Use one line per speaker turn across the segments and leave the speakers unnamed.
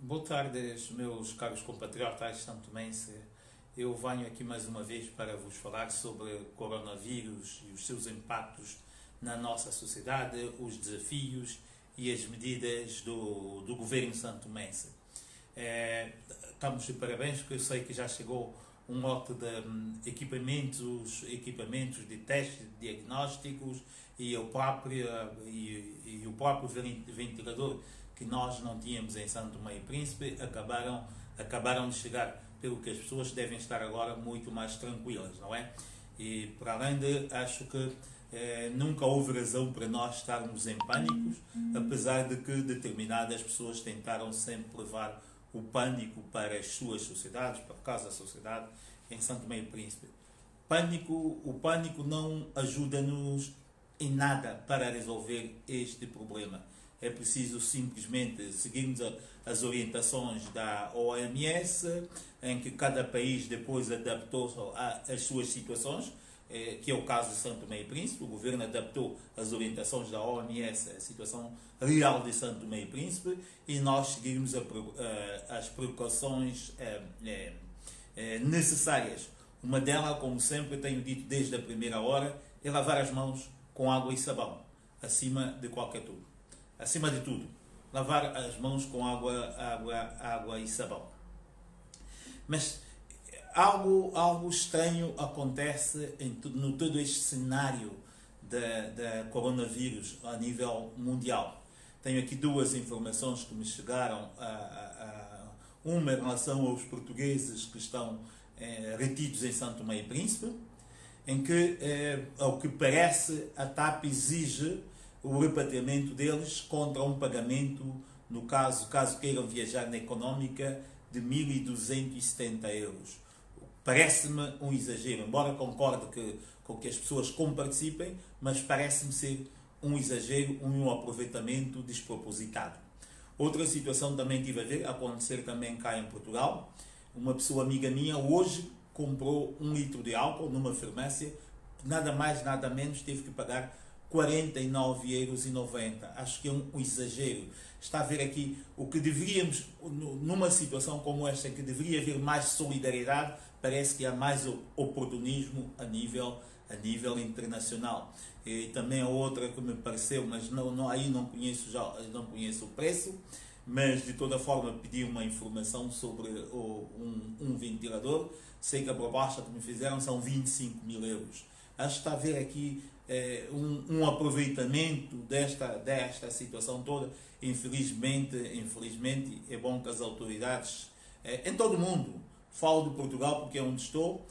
Boa tarde, meus caros compatriotas santomense. Eu venho aqui mais uma vez para vos falar sobre o coronavírus e os seus impactos na nossa sociedade, os desafios e as medidas do governo santomense. Estamos de parabéns, porque eu sei que já chegou um lote de equipamentos de testes diagnósticos e o próprio ventilador que nós não tínhamos em Santo Tomé e Príncipe acabaram de chegar, pelo que as pessoas devem estar agora muito mais tranquilas, não é? E para além de, acho que nunca houve razão para nós estarmos em pânicos, apesar de que determinadas pessoas tentaram sempre levar o pânico para as suas sociedades, para casa da sociedade em Santo Tomé e Príncipe. O pânico não ajuda-nos em nada para resolver este problema. É preciso simplesmente seguirmos as orientações da OMS, em que cada país depois adaptou-se às suas situações, que é o caso de Santo Tomé e Príncipe. O governo adaptou as orientações da OMS à situação real de Santo Tomé e Príncipe e nós seguimos as precauções necessárias. Uma delas, como sempre tenho dito desde a primeira hora, é lavar as mãos com água e sabão, acima de qualquer tudo. Acima de tudo, lavar as mãos com água e sabão. Mas algo estranho acontece no todo este cenário da coronavírus a nível mundial. Tenho aqui duas informações que me chegaram. Uma em relação aos portugueses que estão retidos em Santo Tomé e Príncipe, em que, ao que parece, a TAP exige o repatriamento deles contra um pagamento, no caso queiram viajar na económica, de 1.270 euros. Parece-me um exagero, embora concorde com que as pessoas comparticipem, mas parece-me ser um exagero, um aproveitamento despropositado. Outra situação também tive a ver, acontecer também cá em Portugal. Uma pessoa amiga minha hoje comprou 1 litro de álcool numa farmácia, nada mais, nada menos, teve que pagar 49,90 €. Acho que é um exagero. Está a ver aqui o que deveríamos, numa situação como esta, que deveria haver mais solidariedade, parece que há mais oportunismo a nível internacional. E também a outra que me pareceu, mas aí não conheço o preço, mas de toda forma pedi uma informação sobre um ventilador. Sei que a proposta que me fizeram são 25.000 euros. Acho que está a ver aqui um aproveitamento desta situação toda. Infelizmente, é bom que as autoridades, em todo o mundo, falo de Portugal porque é onde estou,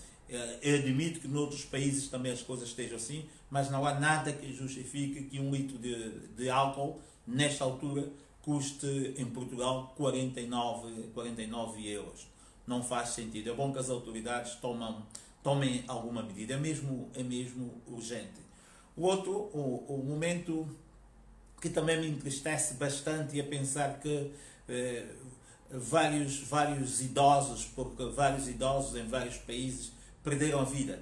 eu admito que noutros países também as coisas estejam assim, mas não há nada que justifique que 1 litro de álcool, nesta altura, custe em Portugal 49 euros. Não faz sentido. É bom que as autoridades tomem alguma medida. É mesmo urgente. O momento que também me entristece bastante é pensar que vários idosos em vários países perderam a vida.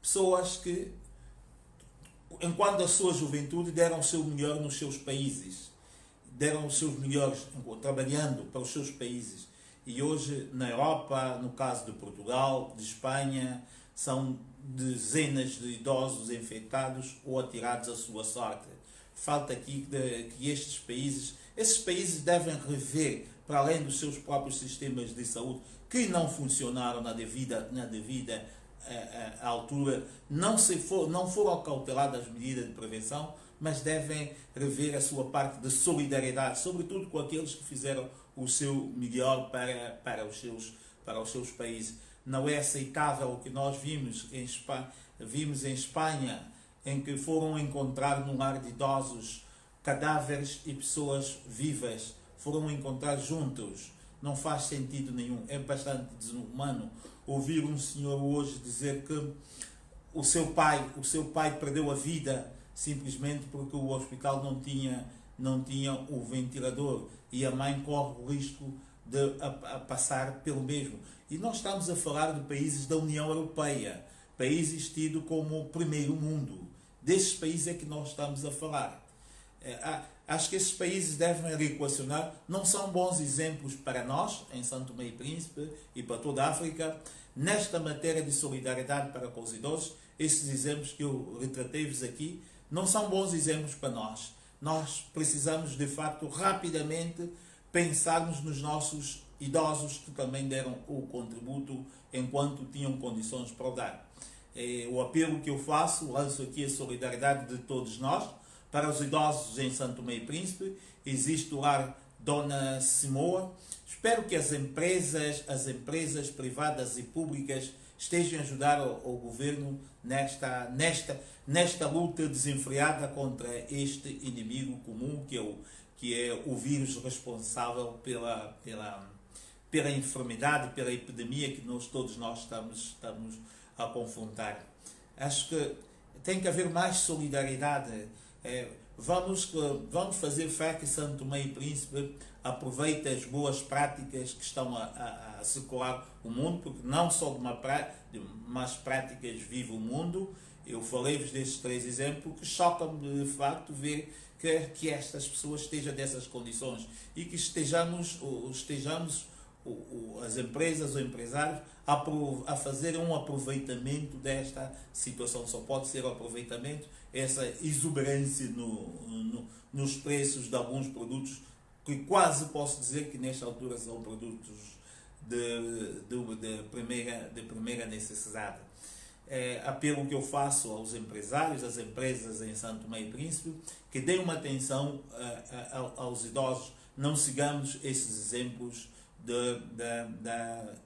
Pessoas que, enquanto a sua juventude, deram o seu melhor nos seus países, deram os seus melhores trabalhando para os seus países. E hoje, na Europa, no caso de Portugal, de Espanha, são dezenas de idosos infectados ou atirados à sua sorte. Falta aqui que esses países devem rever, para além dos seus próprios sistemas de saúde, que não funcionaram na devida altura, não foram cauteladas as medidas de prevenção, mas devem rever a sua parte de solidariedade, sobretudo com aqueles que fizeram o seu melhor para os seus países. Não é aceitável o que nós vimos em Espanha, em que foram encontrar num lar de idosos cadáveres e pessoas vivas, foram encontrar juntos. Não faz sentido nenhum, é bastante desumano. Ouvir um senhor hoje dizer que o seu pai perdeu a vida simplesmente porque o hospital não tinha o ventilador e a mãe corre o risco de passar pelo mesmo. E nós estamos a falar de países da União Europeia, países tidos como o primeiro mundo. Desses países é que nós estamos a falar. Acho que esses países devem reequacionar, não são bons exemplos para nós, em São Tomé e Príncipe e para toda a África, nesta matéria de solidariedade para com os idosos. Esses exemplos que eu retratei-vos aqui não são bons exemplos para nós. Nós precisamos, de facto, rapidamente pensarmos nos nossos idosos que também deram o contributo enquanto tinham condições para o dar. O apelo que eu faço, lanço aqui a solidariedade de todos nós, para os idosos em São Tomé e Príncipe. Existe o lar Dona Simoa. Espero que as empresas privadas e públicas estejam a ajudar o governo nesta luta desenfreada contra este inimigo comum que é o vírus responsável pela enfermidade, pela epidemia que todos nós estamos a confrontar. Acho que tem que haver mais solidariedade. Vamos fazer fé que São Tomé e Príncipe aproveite as boas práticas que estão a circular o mundo, porque não só de más práticas vive o mundo. Eu falei-vos destes 3 exemplos que chocam-me de facto ver que estas pessoas estejam dessas condições e que estejamos as empresas ou empresários a fazer um aproveitamento desta situação. Só pode ser o aproveitamento, essa exuberância nos preços de alguns produtos, que quase posso dizer que nesta altura são produtos de primeira necessidade. Apelo que eu faço aos empresários, às empresas em São Tomé e Príncipe, que deem uma atenção aos idosos. Não sigamos esses exemplos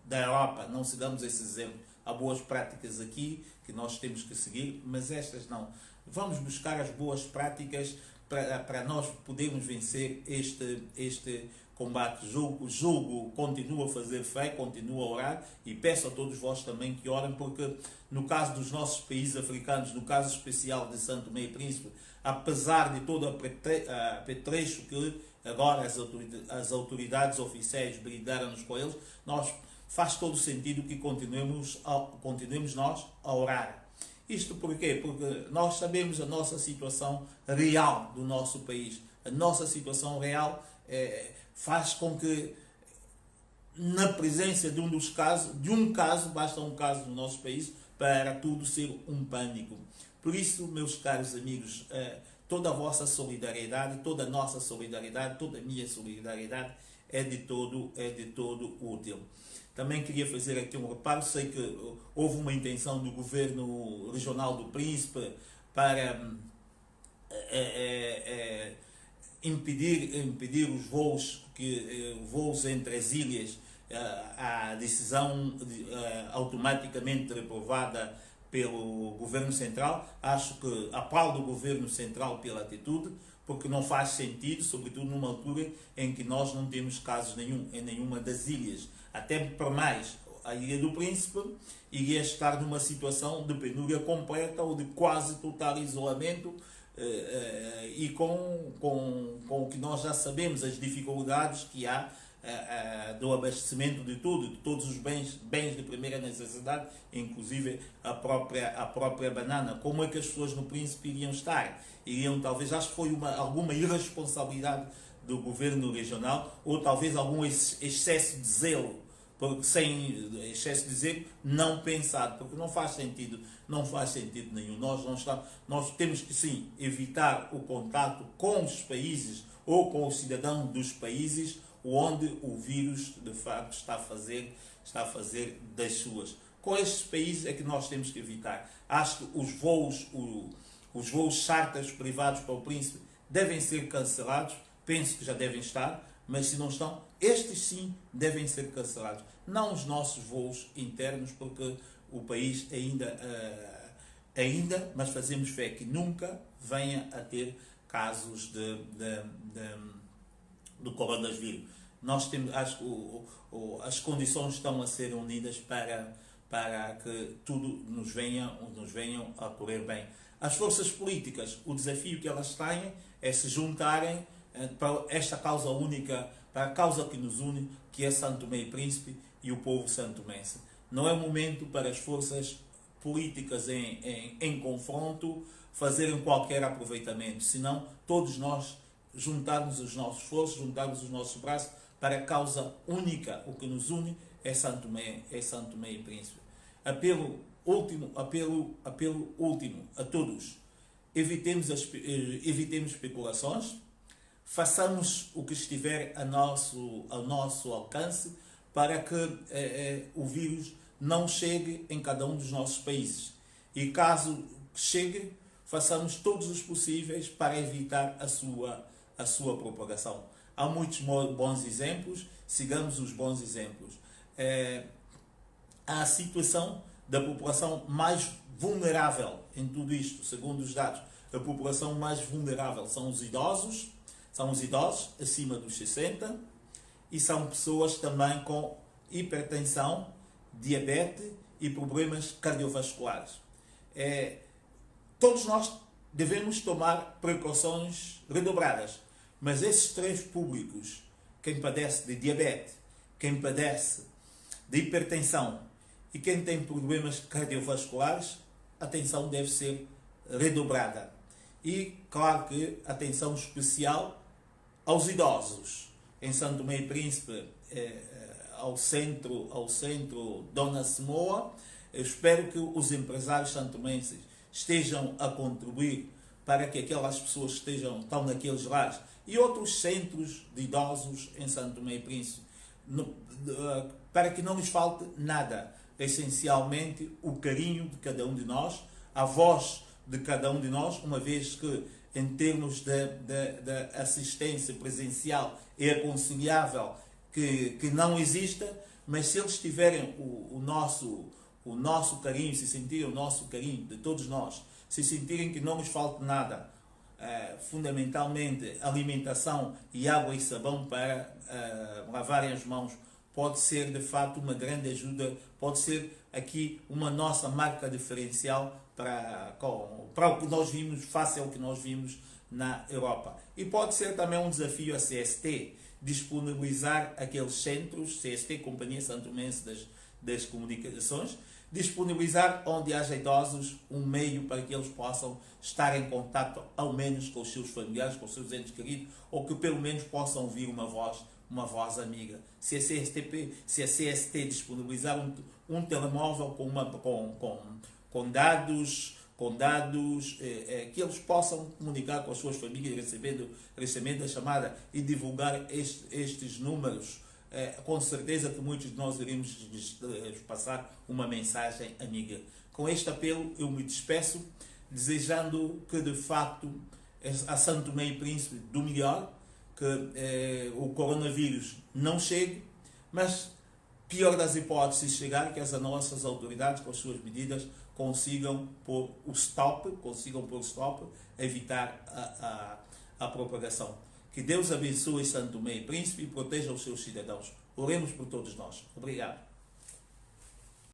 da Europa, não sigamos esses exemplos. Há boas práticas aqui que nós temos que seguir, mas estas não. Vamos buscar as boas práticas para nós podermos vencer este combate. Julgo, continuo a fazer fé, continuo a orar e peço a todos vós também que orem, porque no caso dos nossos países africanos, no caso especial de São Tomé e Príncipe, apesar de todo o apetrecho que agora as autoridades oficiais brindaram-nos com eles, faz todo sentido que continuemos nós a orar. Isto porquê? Porque nós sabemos a nossa situação real do nosso país. A nossa situação real faz com que, na presença de um caso, basta um caso no nosso país para tudo ser um pânico. Por isso, meus caros amigos, toda a vossa solidariedade, toda a nossa solidariedade, toda a minha solidariedade é de todo útil. Também queria fazer aqui um reparo. Sei que houve uma intenção do governo regional do Príncipe para impedir os voos entre as ilhas. A decisão automaticamente reprovada pelo governo central. Acho que aplaudo o governo central pela atitude, porque não faz sentido, sobretudo numa altura em que nós não temos casos em nenhuma das ilhas. Até para mais, a Ilha do Príncipe iria estar numa situação de penúria completa ou de quase total isolamento, e com o que nós já sabemos, as dificuldades que há do abastecimento de tudo, de todos os bens de primeira necessidade, inclusive a própria banana. Como é que as pessoas no Príncipe iriam estar? Talvez, acho que foi alguma irresponsabilidade do governo regional, ou talvez algum excesso de zelo, porque sem excesso de zelo não pensado, porque não faz sentido nenhum. Nós temos que sim evitar o contato com os países ou com os cidadãos dos países onde o vírus de facto está a fazer das suas. Com estes países é que nós temos que evitar. Acho que os voos charters privados para o Príncipe devem ser cancelados. Penso que já devem estar, mas se não estão, estes sim devem ser cancelados. Não os nossos voos internos, porque o país ainda, mas fazemos fé que nunca venha a ter casos do coronavírus. Nós temos, acho que as condições estão a ser unidas para que tudo nos venham a correr bem. As forças políticas, o desafio que elas têm é se juntarem para esta causa única, para a causa que nos une, que é São Tomé e Príncipe e o povo santomense. Não é momento para as forças políticas em confronto fazerem qualquer aproveitamento, senão todos nós juntarmos os nossos esforços, juntarmos os nossos braços para a causa única. O que nos une é Santo Tomé e Príncipe. Apelo último a todos. Evitemos especulações, façamos o que estiver ao nosso alcance para que o vírus não chegue em cada um dos nossos países. E caso chegue, façamos todos os possíveis para evitar a sua propagação. Há muitos bons exemplos, sigamos os bons exemplos. A situação da população mais vulnerável em tudo isto, segundo os dados, a população mais vulnerável são os idosos acima dos 60 e são pessoas também com hipertensão, diabetes e problemas cardiovasculares. Todos nós devemos tomar precauções redobradas, mas esses três públicos, quem padece de diabetes, quem padece de hipertensão e quem tem problemas cardiovasculares, a atenção deve ser redobrada. E, claro que atenção especial aos idosos. Em Santo Tomé e Príncipe, ao centro Dona Semoa, eu espero que os empresários santomenses estejam a contribuir para que aquelas pessoas que estão naqueles lares e outros centros de idosos em Santo Tomé e Príncipe, para que não lhes falte nada. Essencialmente, o carinho de cada um de nós, a voz de cada um de nós, uma vez que, em termos de assistência presencial, é aconselhável que não exista, mas se eles tiverem o nosso carinho, se sentirem o nosso carinho de todos nós, se sentirem que não nos falte nada, fundamentalmente alimentação e água e sabão para lavarem as mãos, pode ser de fato uma grande ajuda, pode ser aqui uma nossa marca diferencial para o que nós vimos, face ao que nós vimos na Europa. E pode ser também um desafio a CST, disponibilizar aqueles centros, CST, Companhia Santomense das Comunicações, disponibilizar onde haja idosos um meio para que eles possam estar em contato ao menos com os seus familiares, com os seus entes queridos, ou que pelo menos possam ouvir uma voz amiga. Se a CST disponibilizar um telemóvel com dados que eles possam comunicar com as suas famílias, recebendo a chamada e divulgar estes números, com certeza que muitos de nós iremos passar uma mensagem amiga. Com este apelo eu me despeço, desejando que de facto a Santo Tomé e Príncipe do melhor, que o coronavírus não chegue, mas pior das hipóteses, chegar, que as nossas autoridades, com as suas medidas, consigam pôr o stop, evitar a propagação. Que Deus abençoe Santo Tomé e Príncipe e proteja os seus cidadãos. Oremos por todos nós. Obrigado.